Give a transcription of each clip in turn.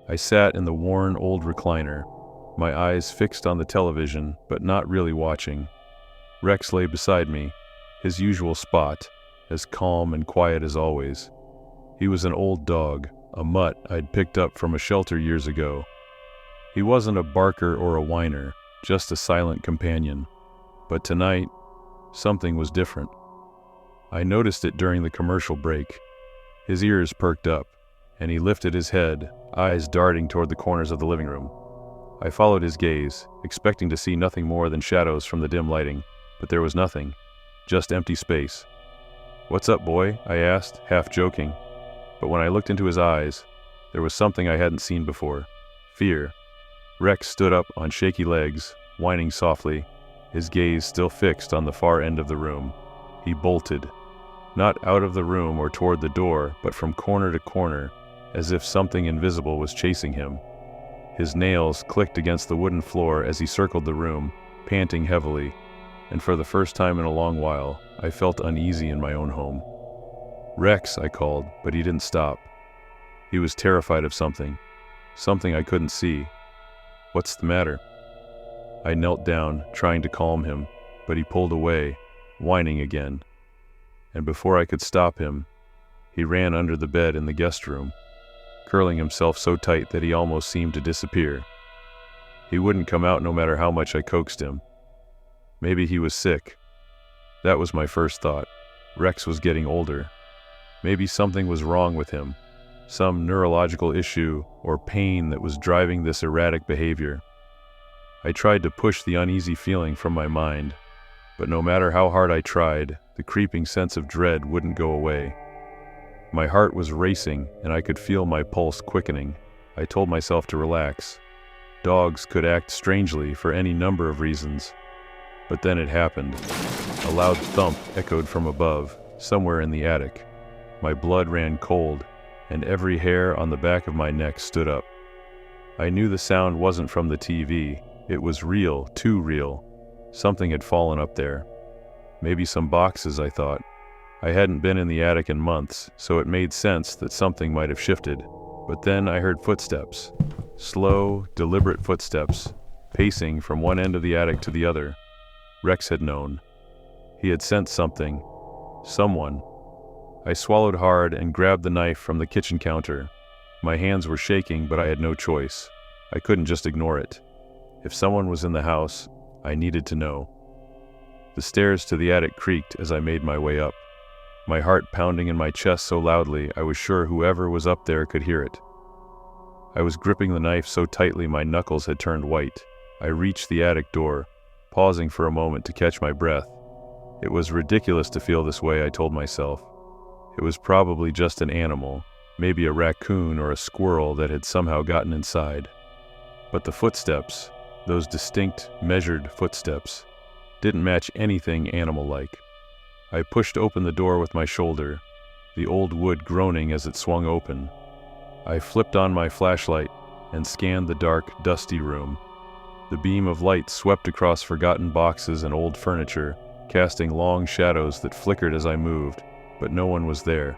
I sat in the worn old recliner, my eyes fixed on the television, but not really watching. Rex lay beside me, his usual spot, as calm and quiet as always. He was an old dog, a mutt I'd picked up from a shelter years ago. He wasn't a barker or a whiner, just a silent companion. But tonight, something was different. I noticed it during the commercial break. His ears perked up, and he lifted his head, eyes darting toward the corners of the living room. I followed his gaze, expecting to see nothing more than shadows from the dim lighting, but there was nothing, just empty space. "What's up, boy?" I asked, half joking. But when I looked into his eyes, there was something I hadn't seen before: fear. Rex stood up on shaky legs, whining softly, his gaze still fixed on the far end of the room. He bolted, not out of the room or toward the door, but from corner to corner, as if something invisible was chasing him. His nails clicked against the wooden floor as he circled the room, panting heavily, and for the first time in a long while, I felt uneasy in my own home. "Rex," I called, but he didn't stop. He was terrified of something I couldn't see. "What's the matter?" I knelt down, trying to calm him, but he pulled away, whining again. And before I could stop him, he ran under the bed in the guest room, curling himself so tight that he almost seemed to disappear. He wouldn't come out no matter how much I coaxed him. Maybe he was sick. That was my first thought. Rex was getting older. Maybe something was wrong with him, some neurological issue or pain that was driving this erratic behavior. I tried to push the uneasy feeling from my mind, but no matter how hard I tried, the creeping sense of dread wouldn't go away. My heart was racing, and I could feel my pulse quickening. I told myself to relax. Dogs could act strangely for any number of reasons. But then it happened. A loud thump echoed from above, somewhere in the attic. My blood ran cold, and every hair on the back of my neck stood up. I knew the sound wasn't from the TV. It was real, too real. Something had fallen up there. Maybe some boxes, I thought. I hadn't been in the attic in months, so it made sense that something might have shifted. But then I heard footsteps. Slow, deliberate footsteps, pacing from one end of the attic to the other. Rex had known. He had sensed something. Someone. I swallowed hard and grabbed the knife from the kitchen counter. My hands were shaking, but I had no choice. I couldn't just ignore it. If someone was in the house, I needed to know. The stairs to the attic creaked as I made my way up, my heart pounding in my chest so loudly I was sure whoever was up there could hear it. I was gripping the knife so tightly my knuckles had turned white. I reached the attic door, pausing for a moment to catch my breath. It was ridiculous to feel this way, I told myself. It was probably just an animal, maybe a raccoon or a squirrel that had somehow gotten inside. But the footsteps, those distinct, measured footsteps, didn't match anything animal-like. I pushed open the door with my shoulder, the old wood groaning as it swung open. I flipped on my flashlight and scanned the dark, dusty room. The beam of light swept across forgotten boxes and old furniture, casting long shadows that flickered as I moved, but no one was there.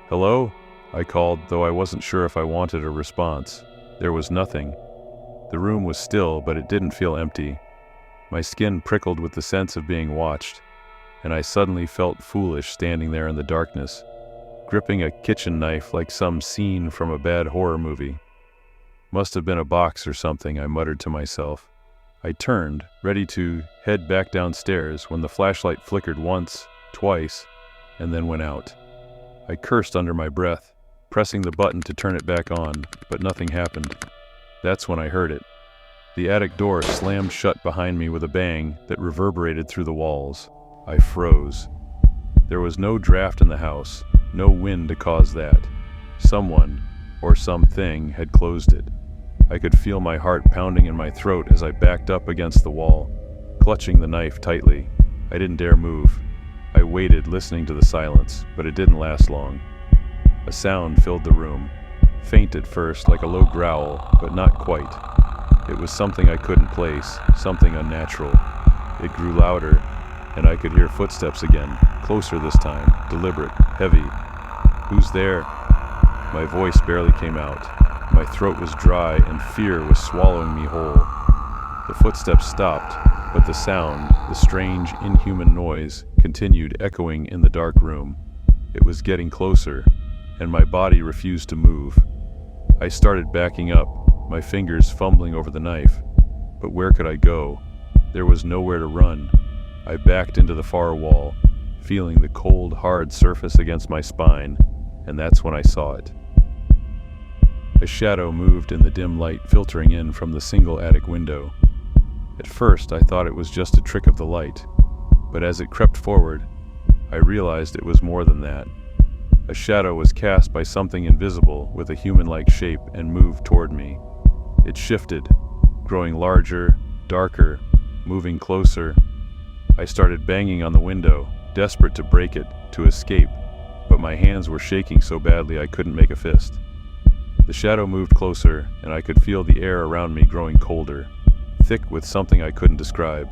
"Hello?" I called, though I wasn't sure if I wanted a response. There was nothing. The room was still, but it didn't feel empty. My skin prickled with the sense of being watched, and I suddenly felt foolish standing there in the darkness, gripping a kitchen knife like some scene from a bad horror movie. "Must have been a box or something," I muttered to myself. I turned, ready to head back downstairs when the flashlight flickered once, twice, and then went out. I cursed under my breath, pressing the button to turn it back on, but nothing happened. That's when I heard it. The attic door slammed shut behind me with a bang that reverberated through the walls. I froze. There was no draft in the house, no wind to cause that. Someone, or something, had closed it. I could feel my heart pounding in my throat as I backed up against the wall, clutching the knife tightly. I didn't dare move. I waited, listening to the silence, but it didn't last long. A sound filled the room, faint at first, like a low growl, but not quite. It was something I couldn't place, something unnatural. It grew louder, and I could hear footsteps again, closer this time, deliberate, heavy. "Who's there?" My voice barely came out. My throat was dry and fear was swallowing me whole. The footsteps stopped, but the sound, the strange, inhuman noise, continued echoing in the dark room. It was getting closer, and my body refused to move. I started backing up, my fingers fumbling over the knife. But where could I go? There was nowhere to run. I backed into the far wall, feeling the cold, hard surface against my spine, and that's when I saw it. A shadow moved in the dim light filtering in from the single attic window. At first, I thought it was just a trick of the light, but as it crept forward, I realized it was more than that. A shadow was cast by something invisible with a human-like shape and moved toward me. It shifted, growing larger, darker, moving closer. I started banging on the window, desperate to break it, to escape, but my hands were shaking so badly I couldn't make a fist. The shadow moved closer, and I could feel the air around me growing colder, thick with something I couldn't describe.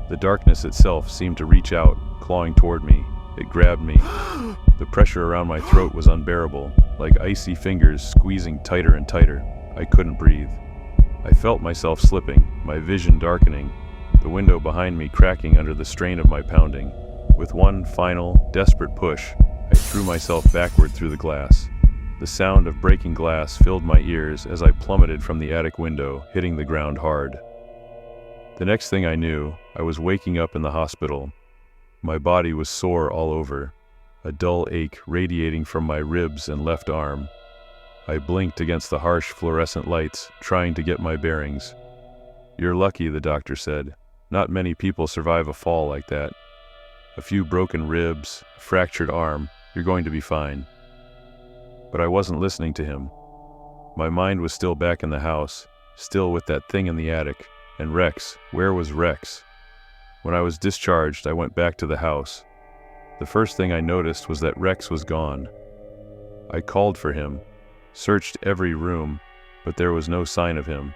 The darkness itself seemed to reach out, clawing toward me. It grabbed me. The pressure around my throat was unbearable, like icy fingers squeezing tighter and tighter. I couldn't breathe. I felt myself slipping, my vision darkening, the window behind me cracking under the strain of my pounding. With one final, desperate push, I threw myself backward through the glass. The sound of breaking glass filled my ears as I plummeted from the attic window, hitting the ground hard. The next thing I knew, I was waking up in the hospital. My body was sore all over, a dull ache radiating from my ribs and left arm. I blinked against the harsh fluorescent lights, trying to get my bearings. "You're lucky," the doctor said. "Not many people survive a fall like that. A few broken ribs, a fractured arm, you're going to be fine." But I wasn't listening to him. My mind was still back in the house, still with that thing in the attic. And Rex, where was Rex? When I was discharged, I went back to the house. The first thing I noticed was that Rex was gone. I called for him, searched every room, but there was no sign of him.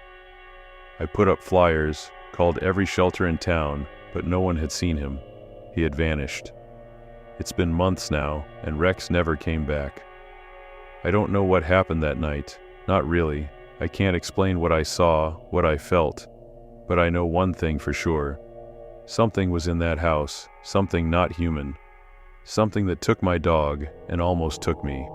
I put up flyers, called every shelter in town, but no one had seen him. He had vanished. It's been months now, and Rex never came back. I don't know what happened that night, not really. I can't explain what I saw, what I felt. But I know one thing for sure. Something was in that house, something not human. Something that took my dog and almost took me.